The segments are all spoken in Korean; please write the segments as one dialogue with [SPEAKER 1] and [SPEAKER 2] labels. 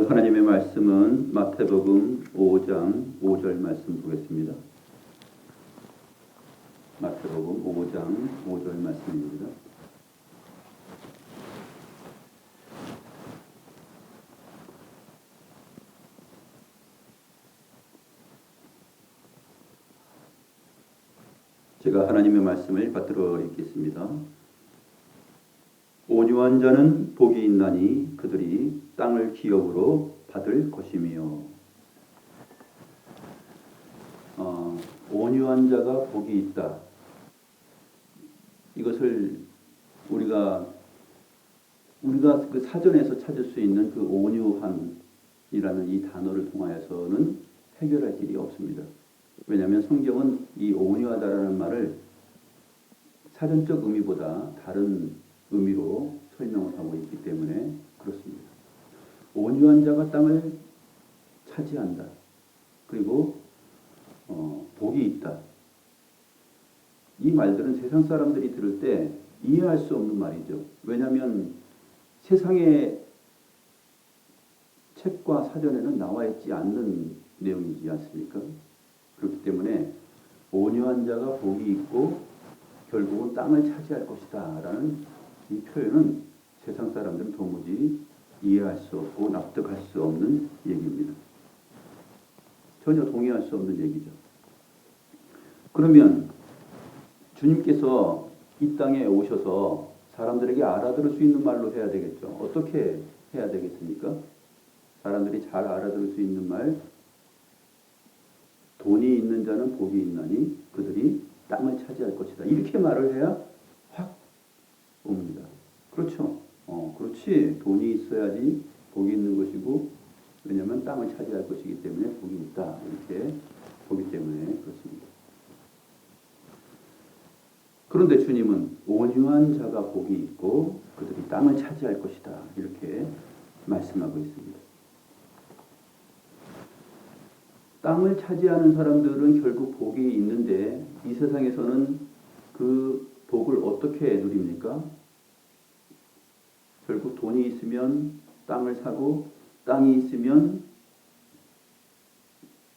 [SPEAKER 1] 오늘 하나님의 말씀은 마태복음 5장 5절 말씀 보겠습니다. 마태복음 5장 5절 말씀입니다. 제가 하나님의 말씀을 받들어 읽겠습니다. 온유한 자는 복이 있나니 그들이 땅을 기업으로 받을 것이며. 온유한 자가 복이 있다. 이것을 우리가 그 사전에서 찾을 수 있는 그 온유함이라는 이 단어를 통하여서는 해결할 길이 없습니다. 왜냐하면 성경은 이 온유하다라는 말을 사전적 의미보다 다른 의미로 설명을 하고 있기 때문에 그렇습니다. 온유한 자가 땅을 차지한다. 그리고 복이 있다. 이 말들은 세상 사람들이 들을 때 이해할 수 없는 말이죠. 왜냐하면 세상의 책과 사전에는 나와 있지 않는 내용이지 않습니까? 그렇기 때문에 온유한 자가 복이 있고 결국은 땅을 차지할 것이다 라는 이 표현은 세상 사람들은 도무지 이해할 수 없고 납득할 수 없는 얘기입니다. 전혀 동의할 수 없는 얘기죠. 그러면 주님께서 이 땅에 오셔서 사람들에게 알아들을 수 있는 말로 해야 되겠죠. 어떻게 해야 되겠습니까? 사람들이 잘 알아들을 수 있는 말, 돈이 있는 자는 복이 있나니 그들이 땅을 차지할 것이다. 이렇게 말을 해야 확 옵니다. 그렇죠. 그렇지. 돈이 있어야지 복이 있는 것이고, 왜냐하면 땅을 차지할 것이기 때문에 복이 있다. 이렇게 보기 때문에 그렇습니다. 그런데 주님은 온유한 자가 복이 있고 그들이 땅을 차지할 것이다. 이렇게 말씀하고 있습니다. 땅을 차지하는 사람들은 결국 복이 있는데 이 세상에서는 그 복을 어떻게 누립니까? 결국 돈이 있으면 땅을 사고 땅이 있으면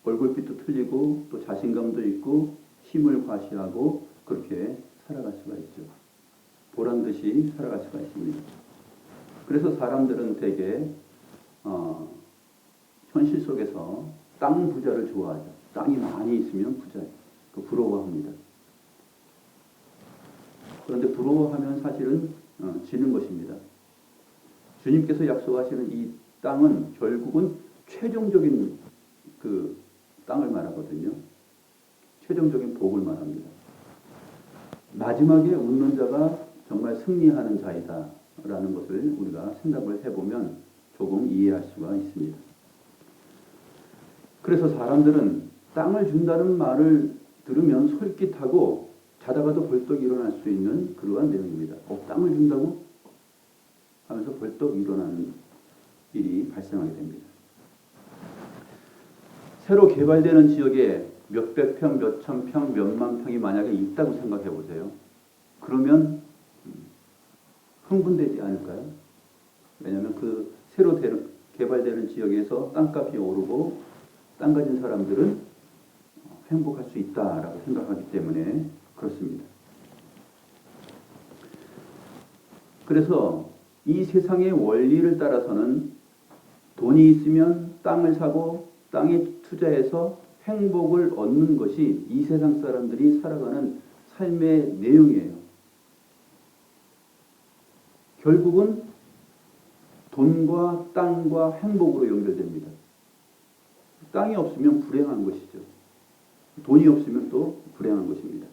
[SPEAKER 1] 얼굴빛도 틀리고 또 자신감도 있고 힘을 과시하고 그렇게 살아갈 수가 있죠. 보란 듯이 살아갈 수가 있습니다. 그래서 사람들은 대개 현실 속에서 땅 부자를 좋아하죠. 땅이 많이 있으면 부자예요. 부러워합니다. 그런데 부러워하면 사실은 지는 것입니다. 주님께서 약속하시는 이 땅은 결국은 최종적인 그 땅을 말하거든요. 최종적인 복을 말합니다. 마지막에 웃는 자가 정말 승리하는 자이다라는 것을 우리가 생각을 해보면 조금 이해할 수가 있습니다. 그래서 사람들은 땅을 준다는 말을 들으면 솔깃하고 자다가도 벌떡 일어날 수 있는 그러한 내용입니다. 땅을 준다고? 하면서 벌떡 일어나는 일이 발생하게 됩니다. 새로 개발되는 지역에 몇백 평, 몇천 평, 몇만 평이 만약에 있다고 생각해 보세요. 그러면 흥분되지 않을까요? 왜냐하면 그 새로 개발되는 지역에서 땅값이 오르고 땅 가진 사람들은 행복할 수 있다라고 생각하기 때문에 그렇습니다. 그래서 이 세상의 원리를 따라서는 돈이 있으면 땅을 사고 땅에 투자해서 행복을 얻는 것이 이 세상 사람들이 살아가는 삶의 내용이에요. 결국은 돈과 땅과 행복으로 연결됩니다. 땅이 없으면 불행한 것이죠. 돈이 없으면 또 불행한 것입니다.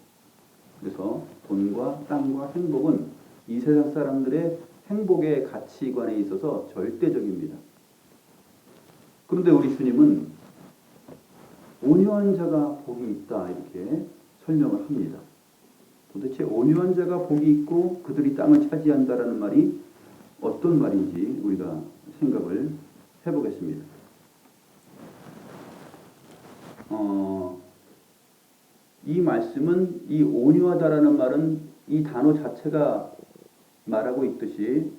[SPEAKER 1] 그래서 돈과 땅과 행복은 이 세상 사람들의 행복의 가치관에 있어서 절대적입니다. 그런데 우리 주님은 온유한 자가 복이 있다 이렇게 설명을 합니다. 도대체 온유한 자가 복이 있고 그들이 땅을 차지한다라는 말이 어떤 말인지 우리가 생각을 해보겠습니다. 이 말씀은 이 온유하다라는 말은 이 단어 자체가 말하고 있듯이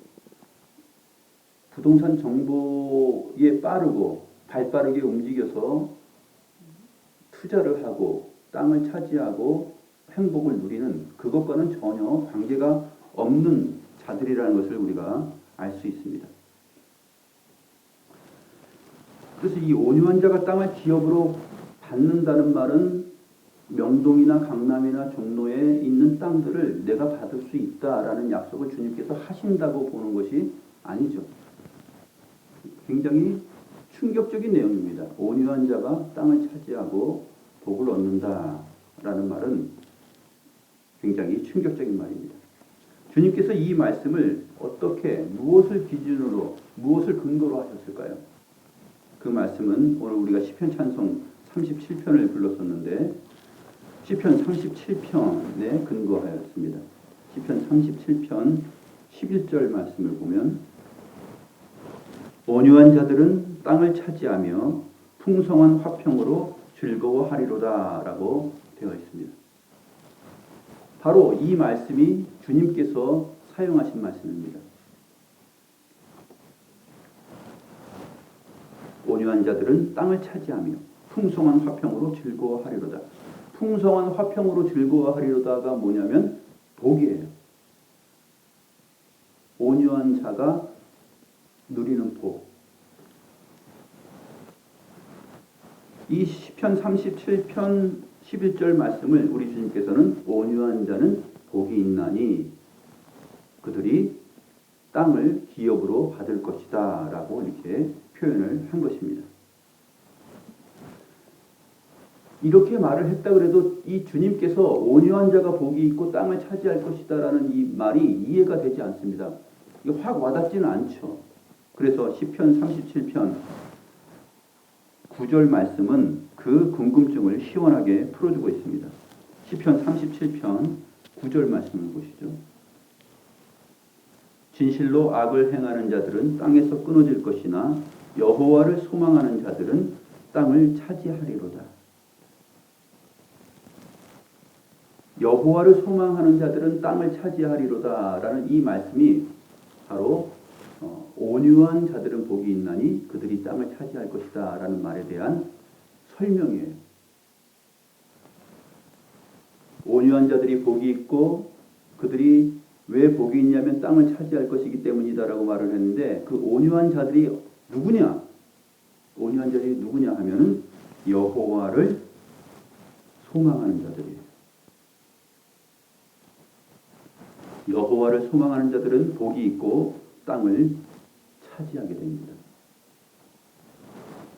[SPEAKER 1] 부동산 정보에 빠르고 발빠르게 움직여서 투자를 하고 땅을 차지하고 행복을 누리는 그것과는 전혀 관계가 없는 자들이라는 것을 우리가 알 수 있습니다. 그래서 이 온유한 자가 땅을 기업으로 받는다는 말은 명동이나 강남이나 종로에 있는 땅들을 내가 받을 수 있다라는 약속을 주님께서 하신다고 보는 것이 아니죠. 굉장히 충격적인 내용입니다. 온유한 자가 땅을 차지하고 복을 얻는다라는 말은 굉장히 충격적인 말입니다. 주님께서 이 말씀을 어떻게 무엇을 기준으로 무엇을 근거로 하셨을까요? 그 말씀은 오늘 우리가 시편 찬송 37편을 불렀었는데 시편 37편에 근거하였습니다. 시편 37편 11절 말씀을 보면 온유한 자들은 땅을 차지하며 풍성한 화평으로 즐거워하리로다 라고 되어 있습니다. 바로 이 말씀이 주님께서 사용하신 말씀입니다. 온유한 자들은 땅을 차지하며 풍성한 화평으로 즐거워하리로다. 풍성한 화평으로 즐거워하리로다가 뭐냐면 복이에요. 온유한 자가 누리는 복. 이 시편 37편 11절 말씀을 우리 주님께서는 온유한 자는 복이 있나니 그들이 땅을 기업으로 받을 것이다 라고 이렇게 표현을 한 것입니다. 이렇게 말을 했다 그래도 이 주님께서 온유한 자가 복이 있고 땅을 차지할 것이다 라는 이 말이 이해가 되지 않습니다. 이게 확 와닿지는 않죠. 그래서 시편 37편 9절 말씀은 그 궁금증을 시원하게 풀어주고 있습니다. 시편 37편 9절 말씀을 보시죠. 진실로 악을 행하는 자들은 땅에서 끊어질 것이나 여호와를 소망하는 자들은 땅을 차지하리로다. 여호와를 소망하는 자들은 땅을 차지하리로다 라는 이 말씀이 바로 온유한 자들은 복이 있나니 그들이 땅을 차지할 것이다 라는 말에 대한 설명이에요. 온유한 자들이 복이 있고 그들이 왜 복이 있냐면 땅을 차지할 것이기 때문이다 라고 말을 했는데 그 온유한 자들이 누구냐? 온유한 자들이 누구냐 하면은 여호와를 소망하는 자들이에요. 여호와를 소망하는 자들은 복이 있고 땅을 차지하게 됩니다.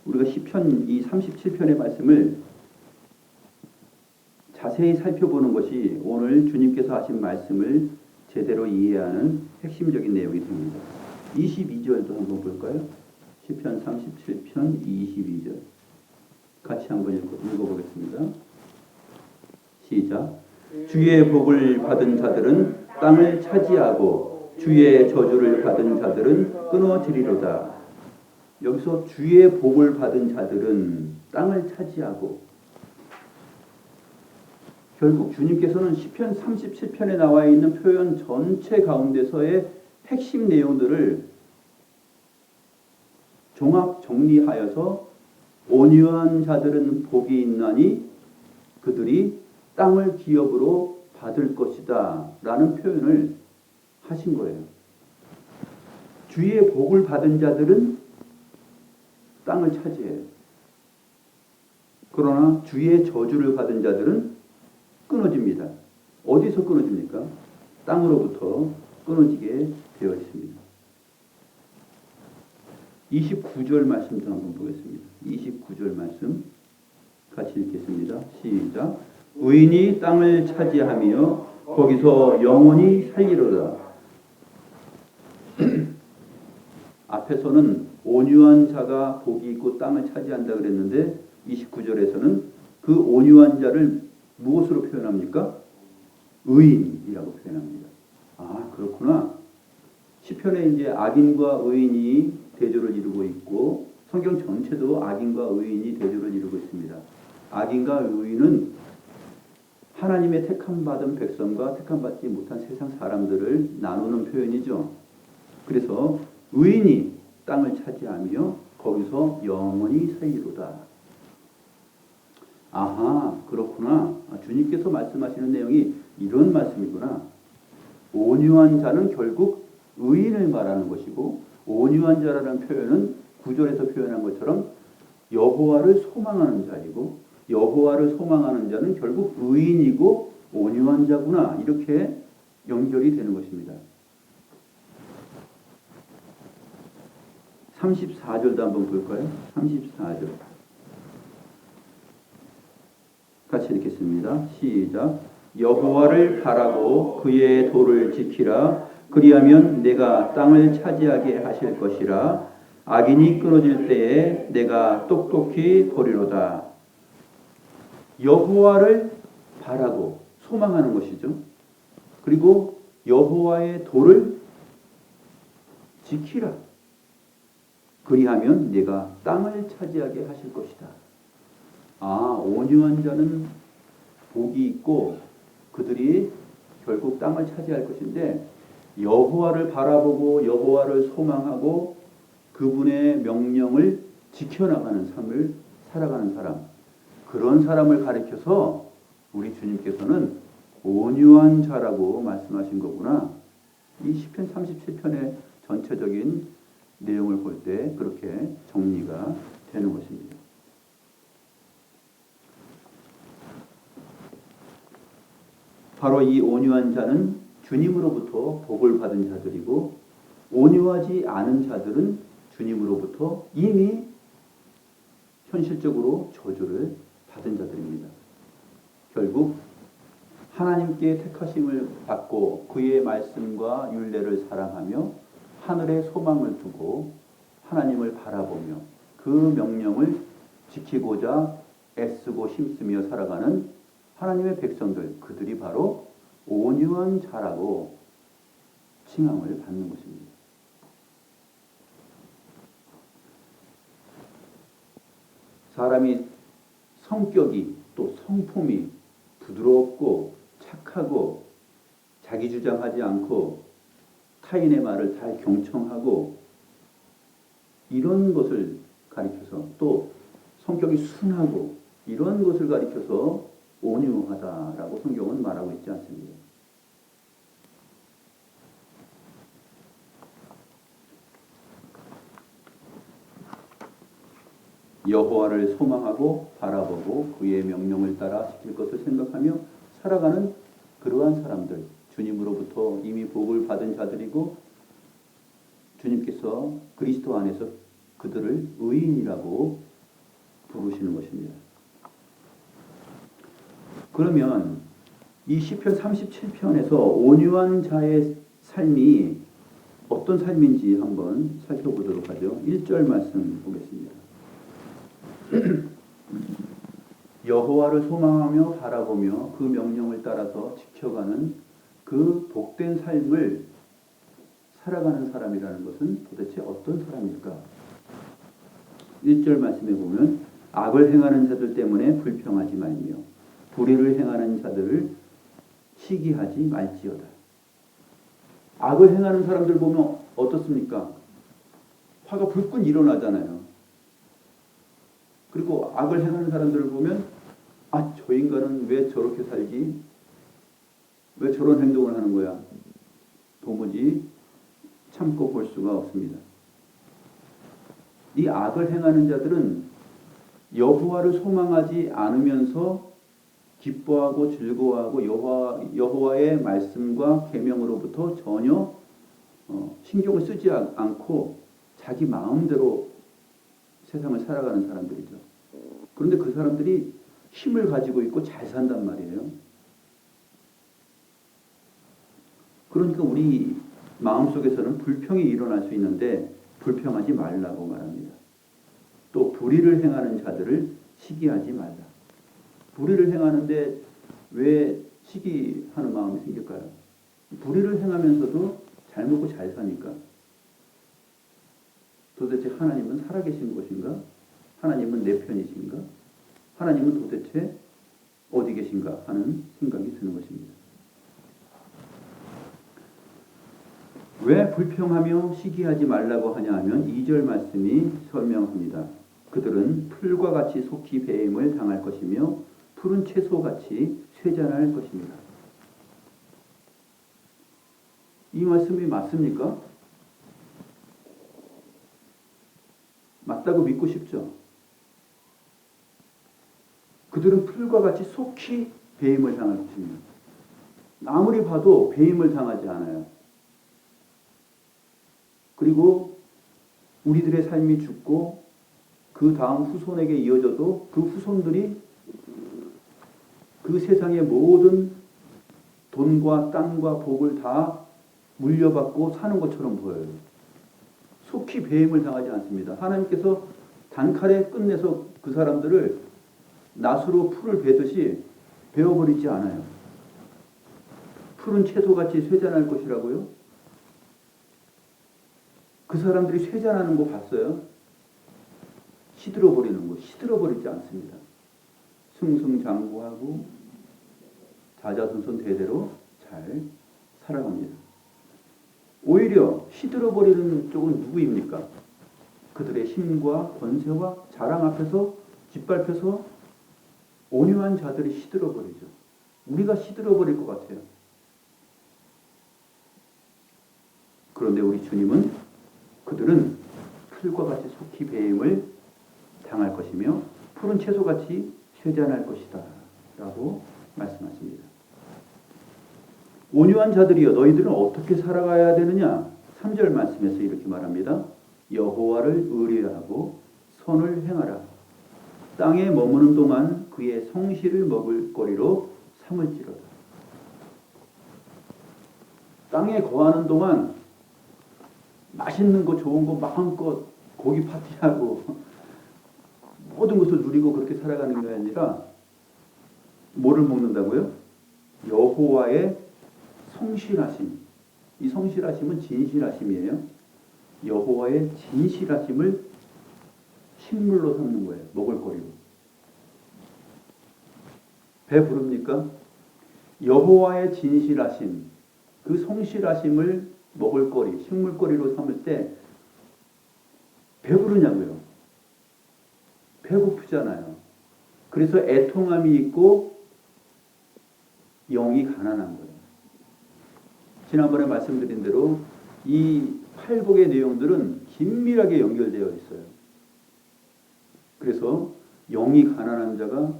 [SPEAKER 1] 우리가 시편 이 37편의 말씀을 자세히 살펴보는 것이 오늘 주님께서 하신 말씀을 제대로 이해하는 핵심적인 내용이 됩니다. 22절도 한번 볼까요? 시편 37편 22절 같이 한번 읽어보겠습니다. 시작. 주의 복을 받은 자들은 땅을 차지하고 주의 저주를 받은 자들은 끊어지리로다. 여기서 주의 복을 받은 자들은 땅을 차지하고 결국 주님께서는 시편 37편에 나와 있는 표현 전체 가운데서의 핵심 내용들을 종합 정리하여서 온유한 자들은 복이 있나니 그들이 땅을 기업으로 받을 것이다 라는 표현을 하신 거예요. 주의 복을 받은 자들은 땅을 차지해요. 그러나 주의 저주를 받은 자들은 끊어집니다. 어디서 끊어집니까? 땅으로부터 끊어지게 되어 있습니다. 29절 말씀도 한번 보겠습니다. 29절 말씀 같이 읽겠습니다. 시작. 의인이 땅을 차지하며 거기서 영원히 살리로다. 앞에서는 온유한 자가 복이 있고 땅을 차지한다 그랬는데 29절에서는 그 온유한 자를 무엇으로 표현합니까? 의인이라고 표현합니다. 아, 그렇구나. 시편에 이제 악인과 의인이 대조를 이루고 있고 성경 전체도 악인과 의인이 대조를 이루고 있습니다. 악인과 의인은 하나님의 택함받은 백성과 택함받지 못한 세상 사람들을 나누는 표현이죠. 그래서 의인이 땅을 차지하며 거기서 영원히 살리로다. 아하, 그렇구나. 주님께서 말씀하시는 내용이 이런 말씀이구나. 온유한 자는 결국 의인을 말하는 것이고, 온유한 자라는 표현은 구절에서 표현한 것처럼 여호와를 소망하는 자이고, 여호와를 소망하는 자는 결국 의인이고 온유한 자구나, 이렇게 연결이 되는 것입니다. 34절도 한번 볼까요? 34절 같이 읽겠습니다. 시작. 여호와를 바라고 그의 도를 지키라. 그리하면 내가 땅을 차지하게 하실 것이라. 악인이 끊어질 때에 내가 똑똑히 보리로다. 여호와를 바라고 소망하는 것이죠. 그리고 여호와의 도를 지키라. 그리하면 내가 땅을 차지하게 하실 것이다. 온유한 자는 복이 있고 그들이 결국 땅을 차지할 것인데, 여호와를 바라보고 여호와를 소망하고 그분의 명령을 지켜나가는 삶을 살아가는 사람, 그런 사람을 가리켜서 우리 주님께서는 온유한 자라고 말씀하신 거구나. 이 시편 37편의 전체적인 내용을 볼 때 그렇게 정리가 되는 것입니다. 바로 이 온유한 자는 주님으로부터 복을 받은 자들이고, 온유하지 않은 자들은 주님으로부터 이미 현실적으로 저주를 받은 자들입니다. 결국 하나님께 택하심을 받고 그의 말씀과 율례를 사랑하며 하늘에 소망을 두고 하나님을 바라보며 그 명령을 지키고자 애쓰고 힘쓰며 살아가는 하나님의 백성들, 그들이 바로 온유한 자라고 칭함을 받는 것입니다. 사람이 성격이 또 성품이 부드럽고 착하고 자기 주장하지 않고 타인의 말을 잘 경청하고 이런 것을 가리켜서, 또 성격이 순하고 이런 것을 가리켜서 온유하다라고 성경은 말하고 있지 않습니다. 여호와를 소망하고 바라보고 그의 명령을 따라 지킬 것을 생각하며 살아가는 그러한 사람들, 주님으로부터 이미 복을 받은 자들이고, 주님께서 그리스도 안에서 그들을 의인이라고 부르시는 것입니다. 그러면 이 시편 37편에서 온유한 자의 삶이 어떤 삶인지 한번 살펴보도록 하죠. 1절 말씀 보겠습니다. 여호와를 소망하며 바라보며 그 명령을 따라서 지켜가는 그 복된 삶을 살아가는 사람이라는 것은 도대체 어떤 사람일까? 1절 말씀에 보면 악을 행하는 자들 때문에 불평하지 말며 불의를 행하는 자들을 시기하지 말지어다. 악을 행하는 사람들 보면 어떻습니까? 화가 불끈 일어나잖아요. 그리고 악을 행하는 사람들을 보면 저 인간은 왜 저렇게 살지? 왜 저런 행동을 하는 거야? 도무지 참고 볼 수가 없습니다. 이 악을 행하는 자들은 여호와를 소망하지 않으면서 기뻐하고 즐거워하고 여호와의 말씀과 계명으로부터 전혀 신경을 쓰지 않고 자기 마음대로 세상을 살아가는 사람들이죠. 그런데 그 사람들이 힘을 가지고 있고 잘 산단 말이에요. 그러니까 우리 마음속에서는 불평이 일어날 수 있는데 불평하지 말라고 말합니다. 또 불의를 행하는 자들을 시기하지 말라. 불의를 행하는데 왜 시기하는 마음이 생길까요? 불의를 행하면서도 잘 먹고 잘 사니까. 도대체 하나님은 살아계신 것인가? 하나님은 내 편이신가? 하나님은 도대체 어디 계신가? 하는 생각이 드는 것입니다. 왜 불평하며 시기하지 말라고 하냐 하면 2절 말씀이 설명합니다. 그들은 풀과 같이 속히 배임을 당할 것이며 푸른 채소같이 쇠잔할 것입니다. 이 말씀이 맞습니까? 맞다고 믿고 싶죠? 그들은 풀과 같이 속히 배임을 당할 것입니다. 아무리 봐도 배임을 당하지 않아요. 그리고 우리들의 삶이 죽고 그 다음 후손에게 이어져도 그 후손들이 그 세상의 모든 돈과 땅과 복을 다 물려받고 사는 것처럼 보여요. 속히 배임을 당하지 않습니다. 하나님께서 단칼에 끝내서 그 사람들을 낫으로 풀을 베듯이 베어버리지 않아요. 푸른 채소같이 쇠잔할 것이라고요? 그 사람들이 쇠잔하는 거 봤어요? 시들어버리는 거, 시들어버리지 않습니다. 승승장구하고 자자손손 대대로 잘 살아갑니다. 오히려 시들어버리는 쪽은 누구입니까? 그들의 힘과 권세와 자랑 앞에서 짓밟혀서 온유한 자들이 시들어버리죠. 우리가 시들어버릴 것 같아요. 그런데 우리 주님은 그들은 풀과 같이 속히 배임을 당할 것이며 푸른 채소같이 쇠잔할 것이다 라고 말씀하십니다. 온유한 자들이여 너희들은 어떻게 살아가야 되느냐? 3절 말씀에서 이렇게 말합니다. 여호와를 의뢰하고 선을 행하라. 땅에 머무는 동안 그의 성실을 먹을 거리로 삼을지로다. 땅에 거하는 동안 맛있는 거 좋은 거 마음껏 고기 파티하고 모든 것을 누리고 그렇게 살아가는 게 아니라 뭐를 먹는다고요? 여호와의 성실하심. 이 성실하심은 진실하심이에요. 여호와의 진실하심을 식물로 삼는 거예요. 먹을거리로. 배 부릅니까? 여호와의 진실하심, 그 성실하심을 먹을거리, 식물거리로 삼을 때 배부르냐고요? 배고프잖아요. 그래서 애통함이 있고 영이 가난한 거예요. 지난번에 말씀드린 대로 이 팔복의 내용들은 긴밀하게 연결되어 있어요. 그래서 영이 가난한 자가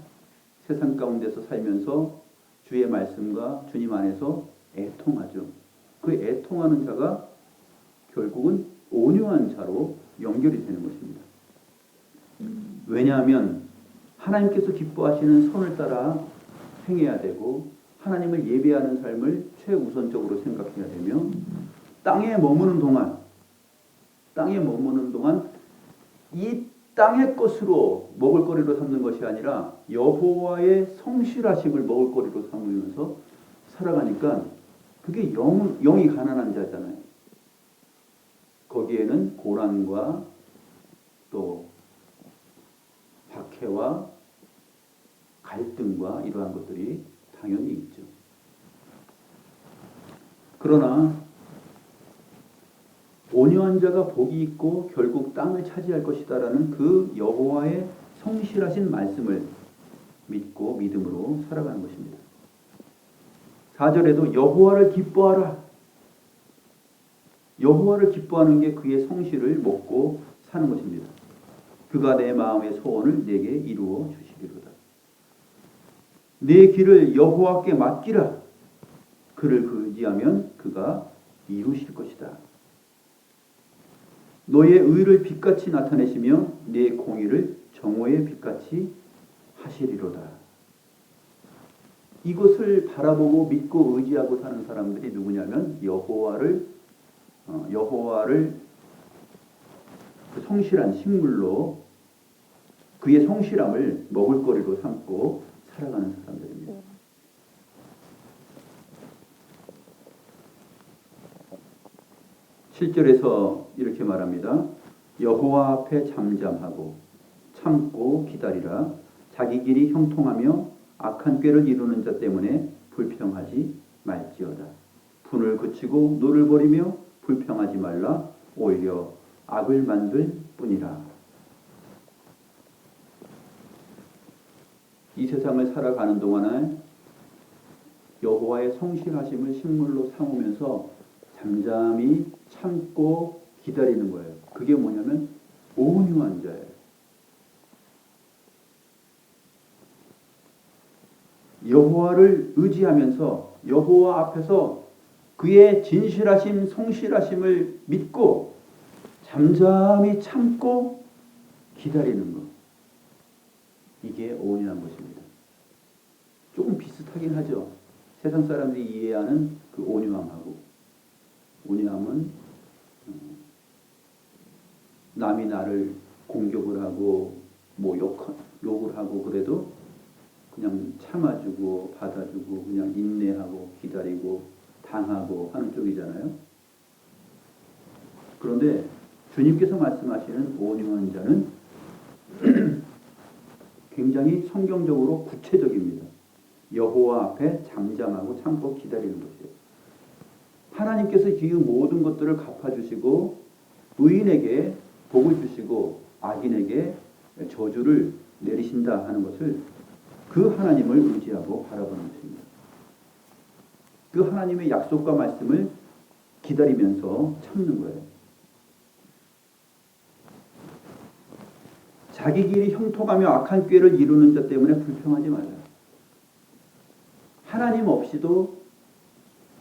[SPEAKER 1] 세상 가운데서 살면서 주의 말씀과 주님 안에서 애통하죠. 그 애통하는 자가 결국은 온유한 자로 연결이 되는 것입니다. 왜냐하면 하나님께서 기뻐하시는 선을 따라 행해야 되고 하나님을 예배하는 삶을 최우선적으로 생각해야 되며 땅에 머무는 동안 이 땅의 것으로 먹을거리로 삼는 것이 아니라 여호와의 성실하심을 먹을거리로 삼으면서 살아가니까 그게 영이 가난한 자잖아요. 거기에는 고난과 또 박해와 갈등과 이러한 것들이 당연히 있죠. 그러나 온유한 자가 복이 있고 결국 땅을 차지할 것이다라는 그 여호와의 성실하신 말씀을 믿고 믿음으로 살아가는 것입니다. 4절에도 여호와를 기뻐하라. 여호와를 기뻐하는 게 그의 성실을 먹고 사는 것입니다. 그가 내 마음의 소원을 내게 이루어 주시리로다. 내 길을 여호와께 맡기라. 그를 의지하면 그가 이루실 것이다. 너의 의를 빛같이 나타내시며 내 공의를 정오의 빛같이 하시리로다. 이것을 바라보고 믿고 의지하고 사는 사람들이 누구냐면 여호와를 그 성실한 식물로 그의 성실함을 먹을거리로 삼고 살아가는 사람들입니다. 7절에서 이렇게 말합니다. 여호와 앞에 잠잠하고 참고 기다리라. 자기 길이 형통하며 악한 꾀를 이루는 자 때문에 불평하지 말지어다. 분을 그치고 노를 버리며 불평하지 말라. 오히려 악을 만들 뿐이라. 이 세상을 살아가는 동안에 여호와의 성실하심을 식물로 삼으면서 잠잠히 참고 기다리는 거예요. 그게 뭐냐면 온유한 자예요. 여호와를 의지하면서 여호와 앞에서 그의 진실하심, 성실하심을 믿고 잠잠히 참고 기다리는 것. 이게 온유한 것입니다. 조금 비슷하긴 하죠. 세상 사람들이 이해하는 그 온유함하고. 온유함은 남이 나를 공격을 하고 뭐 욕을 하고 그래도 그냥 참아주고 받아주고 그냥 인내하고 기다리고 당하고 하는 쪽이잖아요. 그런데 주님께서 말씀하시는 온유한 자는 굉장히 성경적으로 구체적입니다. 여호와 앞에 잠잠하고 참고 기다리는 것이에요. 하나님께서 그 모든 것들을 갚아주시고 의인에게 복을 주시고 악인에게 저주를 내리신다 하는 것을 그 하나님을 의지하고 바라보는 것입니다. 그 하나님의 약속과 말씀을 기다리면서 참는 거예요. 자기 길이 형통하며 악한 꾀를 이루는 자 때문에 불평하지 말라. 하나님 없이도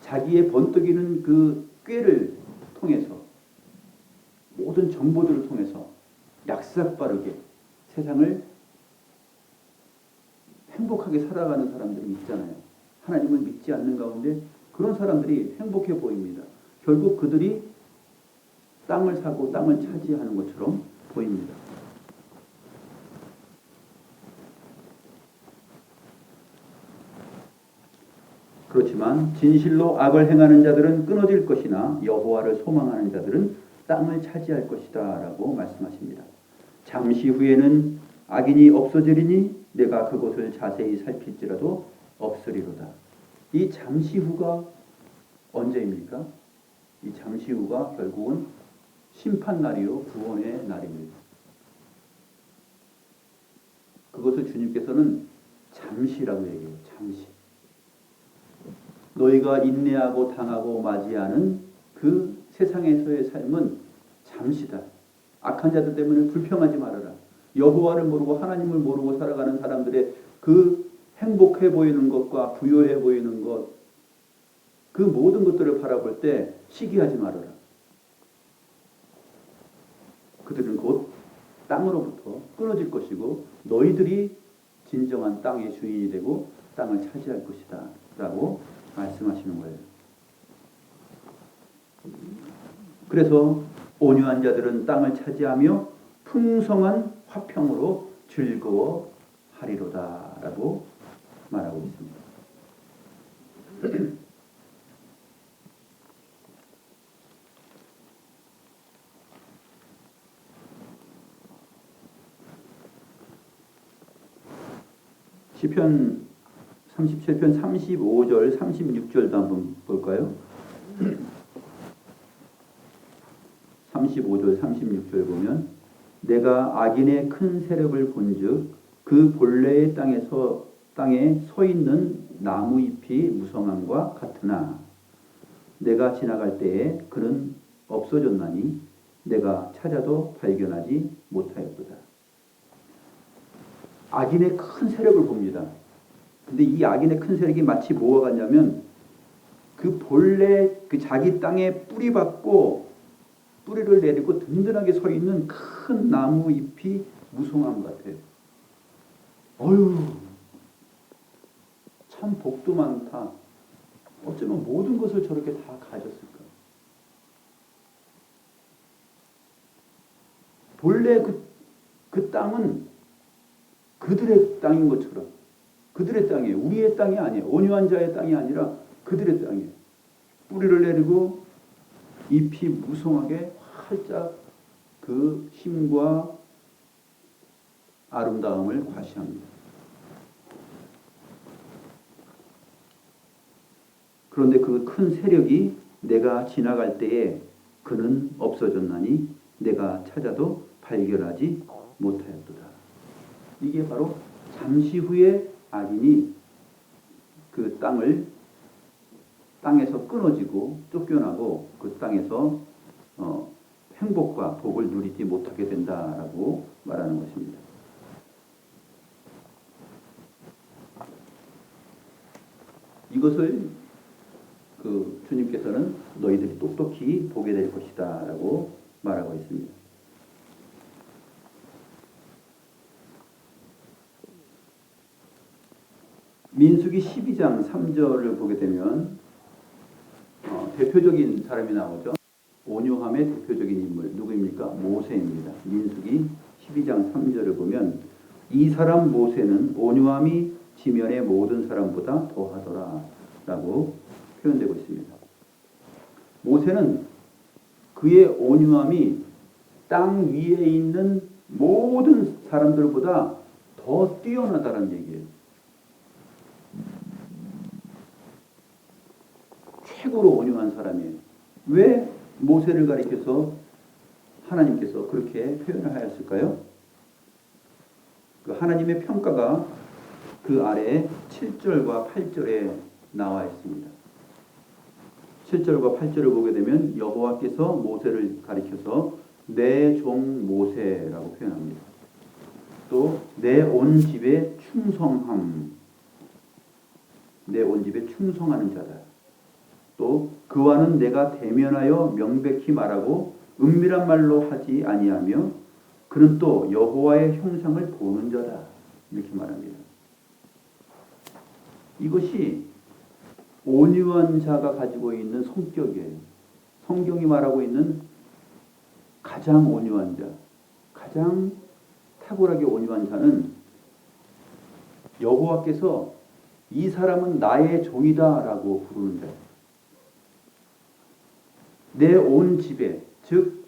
[SPEAKER 1] 자기의 번뜩이는 그 꾀를 통해서 모든 정보들을 통해서 약삭빠르게 세상을 행복하게 살아가는 사람들이 있잖아요. 하나님을 믿지 않는 가운데 그런 사람들이 행복해 보입니다. 결국 그들이 땅을 사고 땅을 차지하는 것처럼 보입니다. 그렇지만 진실로 악을 행하는 자들은 끊어질 것이나 여호와를 소망하는 자들은 땅을 차지할 것이다 라고 말씀하십니다. 잠시 후에는 악인이 없어지리니 내가 그곳을 자세히 살필지라도 없으리로다. 이 잠시 후가 언제입니까? 이 잠시 후가 결국은 심판날이요 구원의 날입니다. 그것을 주님께서는 잠시라고 얘기해요. 잠시. 너희가 인내하고 당하고 맞이하는 그 세상에서의 삶은 잠시다. 악한 자들 때문에 불평하지 말아라. 여호와를 모르고 하나님을 모르고 살아가는 사람들의 그 행복해 보이는 것과 부유해 보이는 것, 그 모든 것들을 바라볼 때 시기하지 말아라. 그들은 곧 땅으로부터 끊어질 것이고 너희들이 진정한 땅의 주인이 되고 땅을 차지할 것이다 라고 말씀하시는 거예요. 그래서 온유한 자들은 땅을 차지하며 풍성한 화평으로 즐거워하리로다 라고 말하고 있습니다. 시편 37편 35절 36절도 한번 볼까요? 35절 36절 보면 내가 악인의 큰 세력을 본즉 그 본래의 땅에 서 있는 나무 잎이 무성함과 같으나 내가 지나갈 때에 그는 없어졌나니 내가 찾아도 발견하지 못하였도다. 악인의 큰 세력을 봅니다. 근데 이 악인의 큰 세력이 마치 뭐와 같냐면 그 본래 그 자기 땅에 뿌리 박고 뿌리를 내리고 든든하게 서 있는 큰 나무 잎이 무성함 같아요. 어휴, 참 복도 많다. 어쩌면 모든 것을 저렇게 다 가졌을까? 본래 그 땅은 그들의 땅인 것처럼 그들의 땅이에요. 우리의 땅이 아니에요. 온유한 자의 땅이 아니라 그들의 땅이에요. 뿌리를 내리고 잎이 무성하게 활짝 그 힘과 아름다움을 과시합니다. 그런데 그 큰 세력이 내가 지나갈 때에 그는 없어졌나니 내가 찾아도 발견하지 못하였도다. 이게 바로 잠시 후에 악인이 그 땅에서 끊어지고 쫓겨나고 그 땅에서 행복과 복을 누리지 못하게 된다라고 말하는 것입니다. 이것을 주님께서는 너희들이 똑똑히 보게 될 것이다 라고 말하고 있습니다. 민수기 12장 3절을 보게 되면 대표적인 사람이 나오죠. 온유함의 대표적인 인물 누구입니까? 모세입니다. 민수기 12장 3절을 보면 이 사람 모세는 온유함이 지면의 모든 사람보다 더하더라 라고 표현되고 있습니다. 모세는 그의 온유함이 땅 위에 있는 모든 사람들보다 더 뛰어나다는 얘기예요. 최고로 온유한 사람이에요. 왜 모세를 가리켜서 하나님께서 그렇게 표현을 하였을까요? 그 하나님의 평가가 그 아래에 7절과 8절에 나와 있습니다. 7절과 8절을 보게 되면 여호와께서 모세를 가리켜서 내 종 모세라고 표현합니다. 또 내 온 집에 충성함, 내 온 집에 충성하는 자다. 또 그와는 내가 대면하여 명백히 말하고 은밀한 말로 하지 아니하며 그는 또 여호와의 형상을 보는 자다. 이렇게 말합니다. 이것이 온유한 자가 가지고 있는 성격이에요. 성경이 말하고 있는 가장 온유한 자, 가장 탁월하게 온유한 자는 여호와께서 이 사람은 나의 종이다라고 부르는 자예요. 내 온 집에, 즉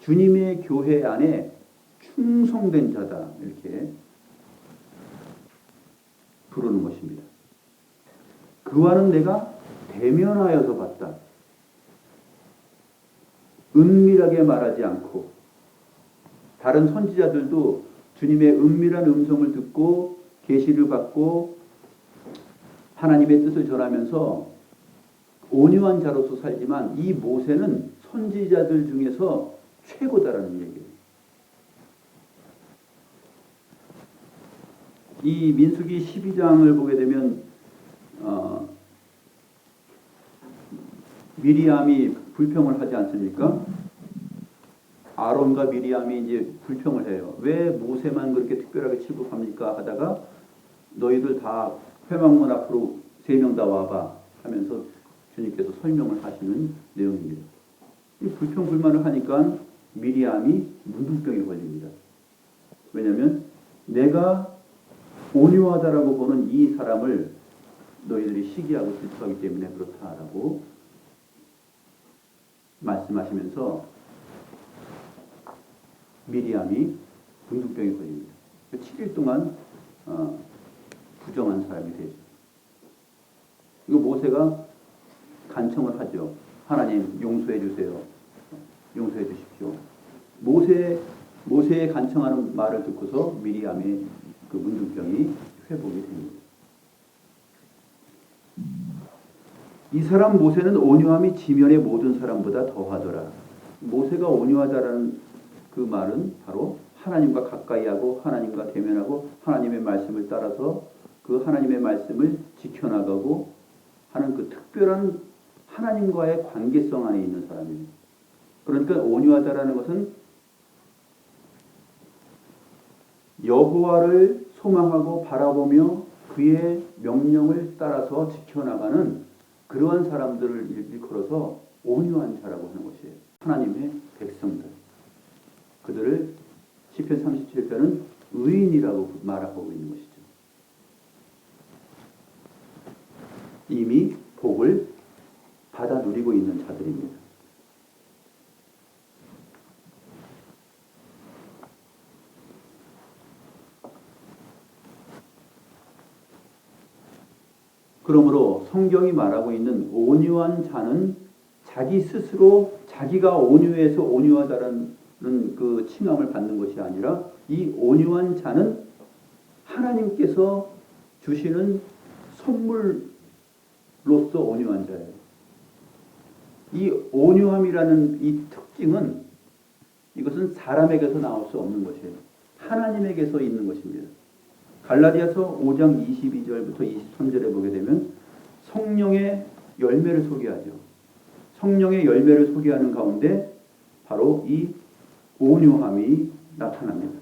[SPEAKER 1] 주님의 교회 안에 충성된 자다 이렇게 부르는 것입니다. 그와는 내가 대면하여서 봤다. 은밀하게 말하지 않고 다른 선지자들도 주님의 은밀한 음성을 듣고 계시를 받고 하나님의 뜻을 전하면서 온유한 자로서 살지만 이 모세는 선지자들 중에서 최고다라는 얘기예요. 이 민수기 12장을 보게 되면 미리암이 불평을 하지 않습니까? 아론과 미리암이 이제 불평을 해요. 왜 모세만 그렇게 특별하게 취급합니까? 하다가 너희들 다 회막문 앞으로 3명 다 와봐 하면서 주님께서 설명을 하시는 내용입니다. 이 불평 불만을 하니까 미리암이 문둥병에 걸립니다. 왜냐하면 내가 온유하다라고 보는 이 사람을 너희들이 시기하고 질투하기 때문에 그렇다라고 말씀하시면서 미리암이 문둥병에 걸립니다. 7일 동안 부정한 사람이 되죠. 이거 모세가 간청을 하죠. 하나님 용서해 주세요. 용서해 주십시오. 모세의 간청하는 말을 듣고서 미리암의 그 문둥병이 회복이 됩니다. 이 사람 모세는 온유함이 지면의 모든 사람보다 더하더라. 모세가 온유하다라는 그 말은 바로 하나님과 가까이하고 하나님과 대면하고 하나님의 말씀을 따라서 그 하나님의 말씀을 지켜나가고 하는 그 특별한 하나님과의 관계성 안에 있는 사람입니다. 그러니까 온유하다라는 것은 여호와를 소망하고 바라보며 그의 명령을 따라서 지켜나가는 그러한 사람들을 일컬어서 온유한 자라고 하는 것이에요. 하나님의 백성들. 그들을 시편 37편은 의인이라고 말하고 있는 것이죠. 이미 복을 받아 누리고 있는 자들입니다. 그러므로 성경이 말하고 있는 온유한 자는 자기 스스로 자기가 온유해서 온유하다라는 그 칭함을 받는 것이 아니라 이 온유한 자는 하나님께서 주시는 선물로서 온유한 자예요. 이 온유함이라는 이 특징은 이것은 사람에게서 나올 수 없는 것이에요. 하나님에게서 있는 것입니다. 갈라디아서 5장 22절부터 23절에 보게 되면 성령의 열매를 소개하죠. 성령의 열매를 소개하는 가운데 바로 이 온유함이 나타납니다.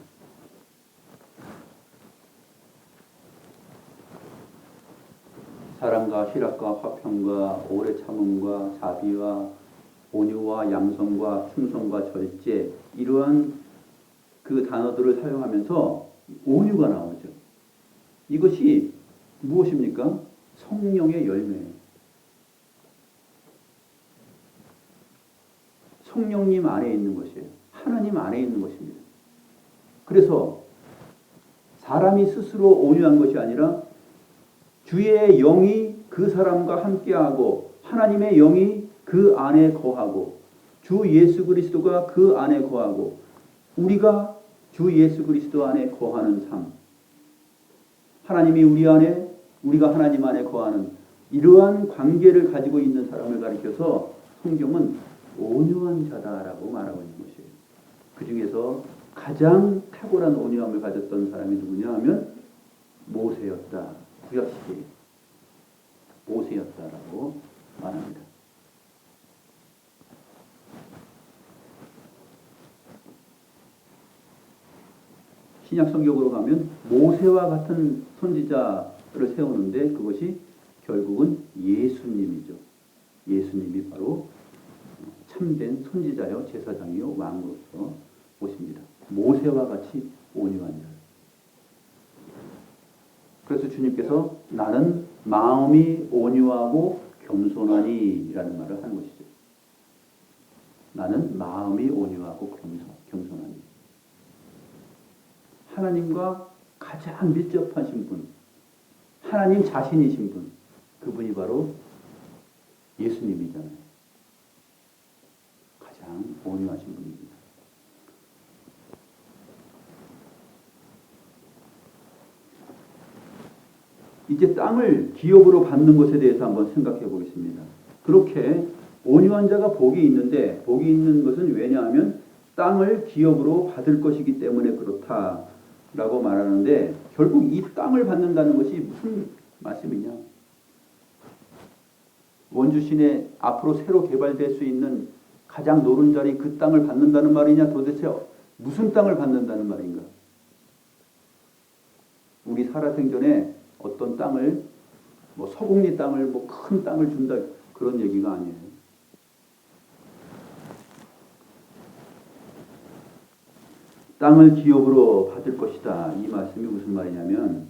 [SPEAKER 1] 사랑과 희락과 화평과 오래 참음과 자비와 온유와 양성과 충성과 절제, 이러한 그 단어들을 사용하면서 온유가 나오죠. 이것이 무엇입니까? 성령의 열매예요. 성령님 안에 있는 것이에요. 하나님 안에 있는 것입니다. 그래서 사람이 스스로 온유한 것이 아니라 주의 영이 그 사람과 함께하고 하나님의 영이 그 안에 거하고 주 예수 그리스도가 그 안에 거하고 우리가 주 예수 그리스도 안에 거하는 삶, 하나님이 우리 안에 우리가 하나님 안에 거하는 이러한 관계를 가지고 있는 사람을 가리켜서 성경은 온유한 자다라고 말하고 있는 것이에요. 그 중에서 가장 탁월한 온유함을 가졌던 사람이 누구냐 하면 모세였다. 구약시대 모세였다라고 말합니다. 신약 성경으로 가면 모세와 같은 선지자를 세우는데 그것이 결국은 예수님이죠. 예수님이 바로 참된 선지자요 제사장이요 왕으로서 오십니다. 모세와 같이 온유한 자. 그래서 주님께서 나는 마음이 온유하고 겸손하니 라는 말을 하는 것이죠. 나는 마음이 온유하고 겸손하니. 하나님과 가장 밀접하신 분, 하나님 자신이신 분, 그분이 바로 예수님이잖아요. 가장 온유하신 분입니다. 이제 땅을 기업으로 받는 것에 대해서 한번 생각해 보겠습니다. 그렇게 온유한 자가 복이 있는데 복이 있는 것은 왜냐하면 땅을 기업으로 받을 것이기 때문에 그렇다라고 말하는데 결국 이 땅을 받는다는 것이 무슨 말씀이냐? 원주시내 앞으로 새로 개발될 수 있는 가장 노른자리 그 땅을 받는다는 말이냐? 도대체 무슨 땅을 받는다는 말인가? 우리 살아생전에 어떤 땅을 뭐 서곡리 땅을 뭐 큰 땅을 준다 그런 얘기가 아니에요. 땅을 기업으로 받을 것이다. 이 말씀이 무슨 말이냐면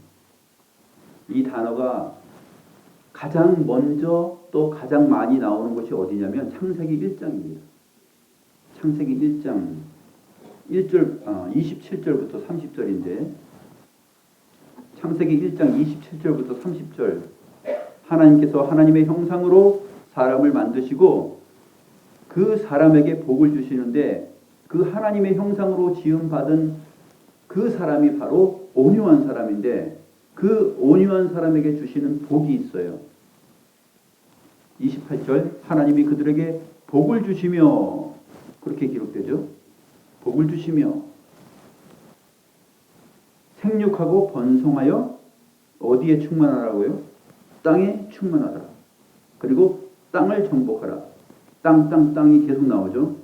[SPEAKER 1] 이 단어가 가장 먼저 또 가장 많이 나오는 것이 어디냐면 창세기 1장입니다. 창세기 1장 27절부터 30절인데 창세기 1장 27절부터 30절 하나님께서 하나님의 형상으로 사람을 만드시고 그 사람에게 복을 주시는데 그 하나님의 형상으로 지음받은 그 사람이 바로 온유한 사람인데 그 온유한 사람에게 주시는 복이 있어요. 28절 하나님이 그들에게 복을 주시며 그렇게 기록되죠. 복을 주시며 생육하고 번성하여 어디에 충만하라고요? 땅에 충만하라. 그리고 땅을 정복하라. 땅이 계속 나오죠.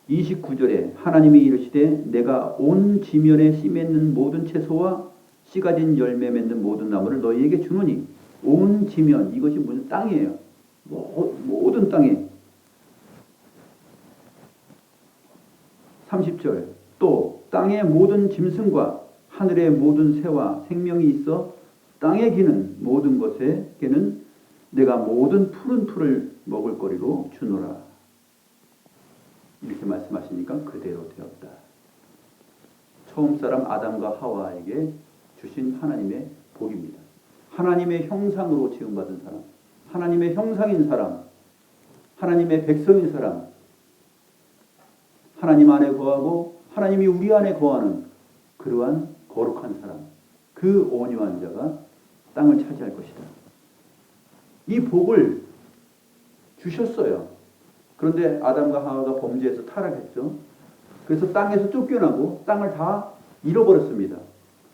[SPEAKER 1] 29절에 하나님이 이르시되 내가 온 지면에 씨 맺는 모든 채소와 씨 가진 열매 맺는 모든 나무를 너희에게 주노니 온 지면 이것이 무슨 땅이에요. 모든 땅에 30절 또 땅의 모든 짐승과 하늘의 모든 새와 생명이 있어 땅에 기는 모든 것에게는 내가 모든 푸른 풀을 먹을 거리로 주노라. 이렇게 말씀하시니까 그대로 되었다. 처음 사람 아담과 하와에게 주신 하나님의 복입니다. 하나님의 형상으로 지음받은 사람, 하나님의 형상인 사람, 하나님의 백성인 사람, 하나님 안에 거하고 하나님이 우리 안에 거하는 그러한 거룩한 사람, 그 온유한 자가 땅을 차지할 것이다. 이 복을 주셨어요. 그런데 아담과 하와가 범죄해서 타락했죠. 그래서 땅에서 쫓겨나고 땅을 다 잃어버렸습니다.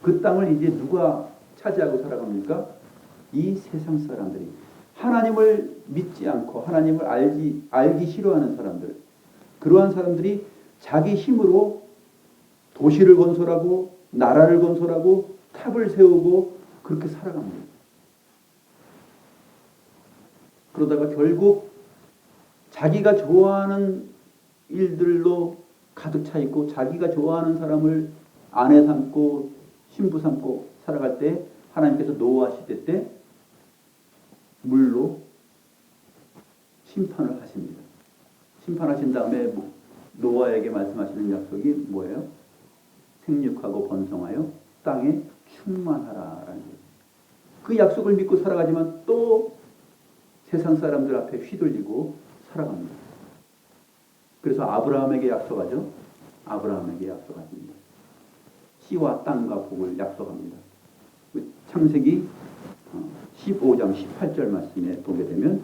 [SPEAKER 1] 그 땅을 이제 누가 차지하고 살아갑니까? 이 세상 사람들이. 하나님을 믿지 않고 하나님을 알기 싫어하는 사람들. 그러한 사람들이 자기 힘으로 도시를 건설하고 나라를 건설하고 탑을 세우고 그렇게 살아갑니다. 그러다가 결국 자기가 좋아하는 일들로 가득 차 있고 자기가 좋아하는 사람을 아내 삼고 신부 삼고 살아갈 때 하나님께서 노아 시대 때 물로 심판을 하십니다. 심판하신 다음에 노아에게 말씀하시는 약속이 뭐예요? 생육하고 번성하여 땅에 충만하라라는 거예요. 그 약속을 믿고 살아가지만 또 세상 사람들 앞에 휘둘리고 살아갑니다. 그래서 아브라함에게 약속하죠. 아브라함에게 약속하십니다. 씨와 땅과 복을 약속합니다. 창세기 15장 18절 말씀에 보게 되면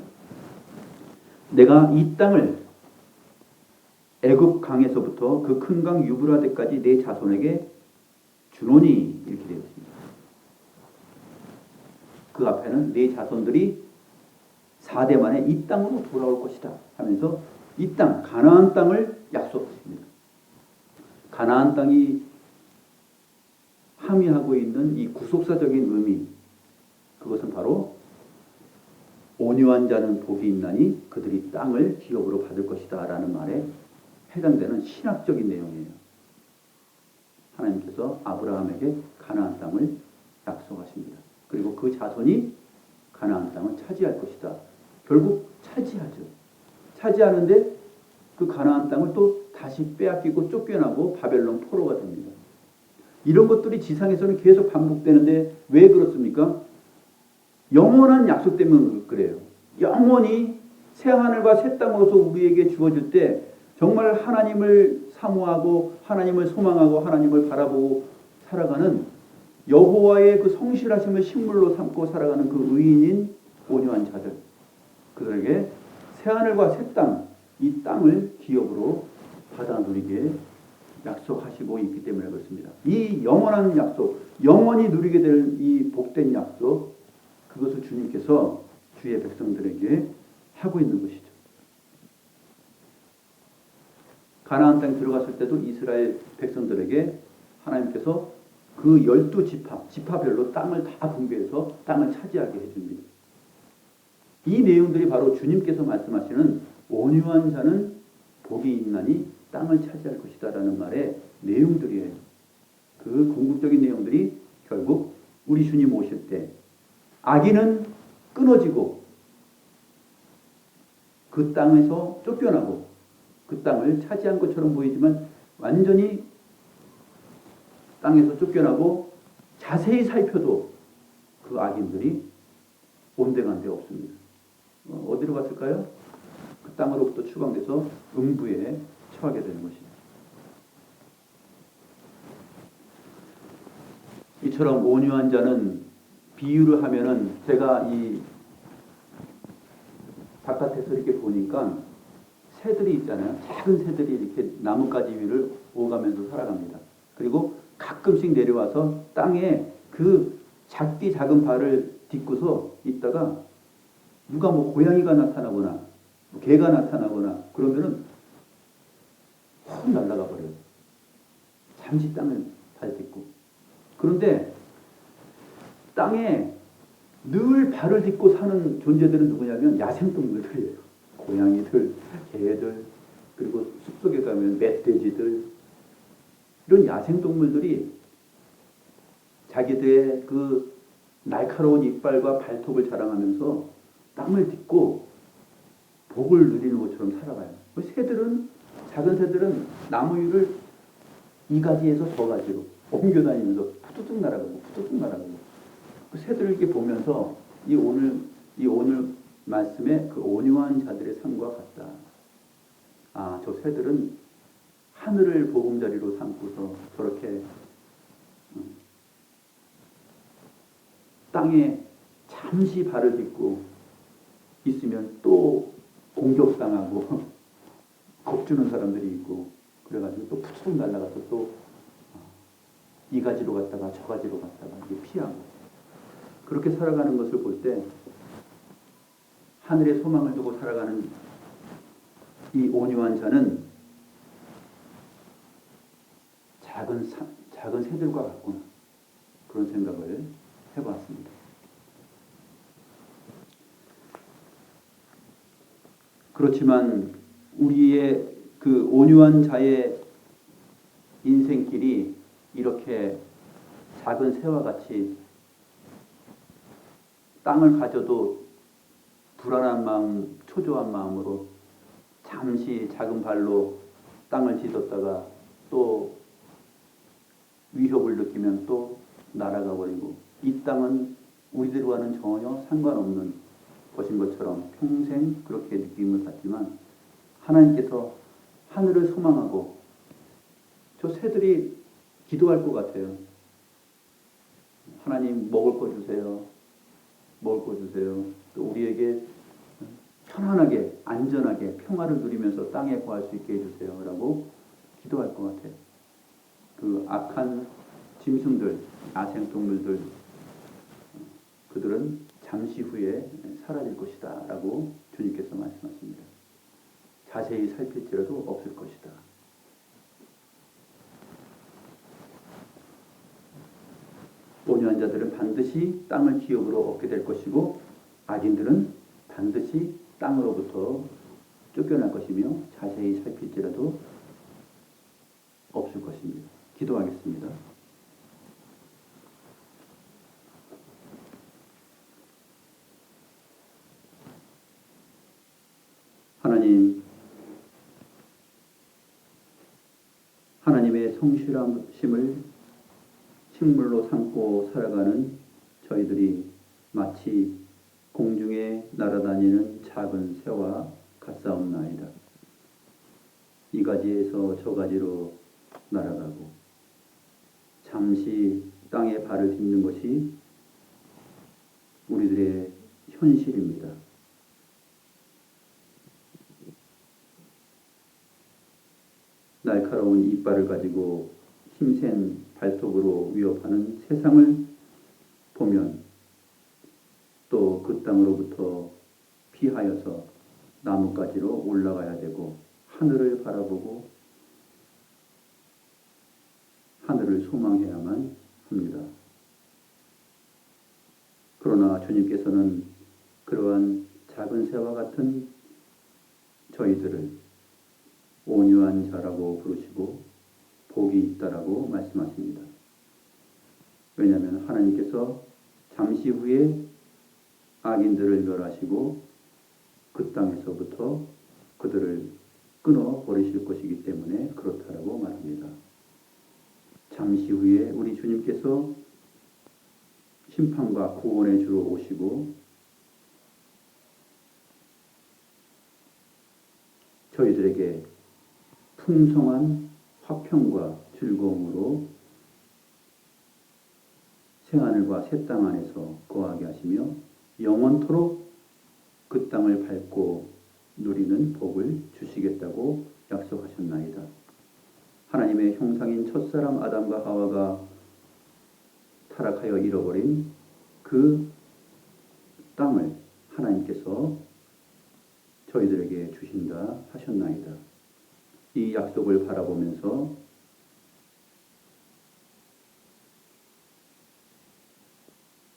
[SPEAKER 1] 내가 이 땅을 애굽 강에서부터 그 큰 강 유브라데까지 내 자손에게 주노니 이렇게 되어 있습니다. 그 앞에는 내 자손들이 4대 만에 이 땅으로 돌아올 것이다 하면서 이 땅, 가나안 땅을 약속하십니다. 가나안 땅이 함의하고 있는 이 구속사적인 의미, 그것은 바로 온유한 자는 복이 있나니 그들이 땅을 기업으로 받을 것이다 라는 말에 해당되는 신학적인 내용이에요. 하나님께서 아브라함에게 가나안 땅을 약속하십니다. 그리고 그 자손이 가나안 땅을 차지할 것이다. 결국 차지하죠. 차지하는데 그 가나안 땅을 또 다시 빼앗기고 쫓겨나고 바벨론 포로가 됩니다. 이런 것들이 지상에서는 계속 반복되는데 왜 그렇습니까? 영원한 약속 때문에 그래요. 영원히 새하늘과 새 땅으로서 우리에게 주어질 때 정말 하나님을 사모하고 하나님을 소망하고 하나님을 바라보고 살아가는 여호와의 그 성실하심을 식물로 삼고 살아가는 그 의인인 온유한 자들, 그들에게 새하늘과 새 땅, 이 땅을 기업으로 받아 누리게 약속하시고 있기 때문에 그렇습니다. 이 영원한 약속, 영원히 누리게 될 이 복된 약속, 그것을 주님께서 주의 백성들에게 하고 있는 것이죠. 가나안 땅에 들어갔을 때도 이스라엘 백성들에게 하나님께서 그 12지파, 지파별로 땅을 다 분배해서 땅을 차지하게 해줍니다. 이 내용들이 바로 주님께서 말씀하시는 온유한 자는 복이 있나니 땅을 차지할 것이다 라는 말의 내용들이에요. 그 궁극적인 내용들이 결국 우리 주님 오실 때 악인은 끊어지고 그 땅에서 쫓겨나고 그 땅을 차지한 것처럼 보이지만 완전히 땅에서 쫓겨나고 자세히 살펴도 그 악인들이 온데간데 없습니다. 어디로 갔을까요? 그 땅으로부터 추방돼서 음부에 처하게 되는 것입니다. 이처럼 온유한 자는 비유를 하면은 제가 이 바깥에서 이렇게 보니까 새들이 있잖아요. 작은 새들이 이렇게 나뭇가지 위를 오가면서 살아갑니다. 그리고 가끔씩 내려와서 땅에 그 작은 발을 딛고서 있다가 누가 고양이가 나타나거나 개가 나타나거나 그러면은 확 날아가 버려요. 잠시 땅을 발딛고. 그런데 땅에 늘 발을 딛고 사는 존재들은 누구냐면 야생동물들이에요. 고양이들, 개들, 그리고 숲속에 가면 멧돼지들, 이런 야생동물들이 자기들의 그 날카로운 이빨과 발톱을 자랑하면서 땅을 딛고 복을 누리는 것처럼 살아가요. 새들은, 작은 새들은 나무 위를 이 가지에서 저 가지로 옮겨다니면서 푸드득 날아가고 푸드득 날아가고, 그 새들을 이렇게 보면서 이 오늘 말씀에 그 온유한 자들의 삶과 같다. 아, 저 새들은 하늘을 보금자리로 삼고서 저렇게 땅에 잠시 발을 딛고 있으면 또 공격당하고 겁주는 사람들이 있고, 그래가지고 또 푸르륵 날아가서 또 이 가지로 갔다가 저 가지로 갔다가 이게 피하고, 그렇게 살아가는 것을 볼 때 하늘의 소망을 두고 살아가는 이 온유한 자는 작은 새들과 같구나, 그런 생각을 해봤습니다. 그렇지만 우리의 그 온유한 자의 인생길이 이렇게 작은 새와 같이 땅을 가져도 불안한 마음, 초조한 마음으로 잠시 작은 발로 땅을 딛었다가 또 위협을 느끼면 또 날아가 버리고, 이 땅은 우리들과는 전혀 상관없는 것인 것처럼 평생 그렇게 느낌을 받지만, 하나님께서 하늘을 소망하고, 저 새들이 기도할 것 같아요. 하나님, 먹을 거 주세요. 먹을 거 주세요. 또 우리에게 편안하게 안전하게 평화를 누리면서 땅에 거할 수 있게 해주세요 라고 기도할 것 같아요. 그 악한 짐승들, 야생동물들, 그들은 잠시 후에 사라질 것이다 라고 주님께서 말씀하십니다. 자세히 살필지라도 없을 것이다. 온유한 자들은 반드시 땅을 기업으로 얻게 될 것이고, 악인들은 반드시 땅으로부터 쫓겨날 것이며 자세히 살필지라도 없을 것입니다. 기도하겠습니다. 하나님, 하나님의 성실하심을 식물로 삼고 살아가는 저희들이 마치 공중에 날아다니는 작은 새와 같사옵나이다. 이 가지에서 저 가지로 날아가고 잠시 땅에 발을 딛는 것이 우리들의 현실입니다. 날카로운 이빨을 가지고 힘센 발톱으로 위협하는 세상을 보면 또 그 땅으로부터 피하여서 나뭇가지로 올라가야 되고 하늘을 바라보고 하늘을 소망해야만 합니다. 그러나 주님께서는 그러한 작은 새와 같은 저희들을 온유한 자라고 부르시고 복이 있다라고 말씀하십니다. 왜냐하면 하나님께서 잠시 후에 악인들을 멸하시고 그 땅에서부터 그들을 끊어버리실 것이기 때문에 그렇다라고 말합니다. 잠시 후에 우리 주님께서 심판과 구원의 주로 오시고 저희들에게 풍성한 화평과 즐거움으로 새하늘과 새 땅 안에서 거하게 하시며 영원토록 그 땅을 밟고 누리는 복을 주시겠다고 약속하셨나이다. 하나님의 형상인 첫사람 아담과 하와가 타락하여 잃어버린 그 땅을 하나님께서 저희들에게 주신다 하셨나이다. 이 약속을 바라보면서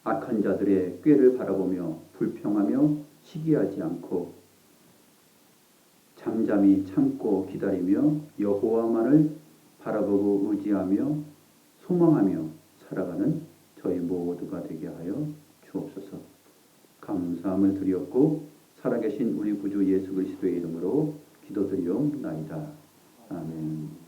[SPEAKER 1] 악한 자들의 꾀를 바라보며 불평하며 시기하지 않고 잠잠히 참고 기다리며 여호와만을 바라보고 의지하며 소망하며 살아가는 저희 모두가 되게 하여 주옵소서. 감사함을 드리옵고 살아계신 우리 구주 예수 그리스도의 이름으로 기도드리옵나이다. 아멘.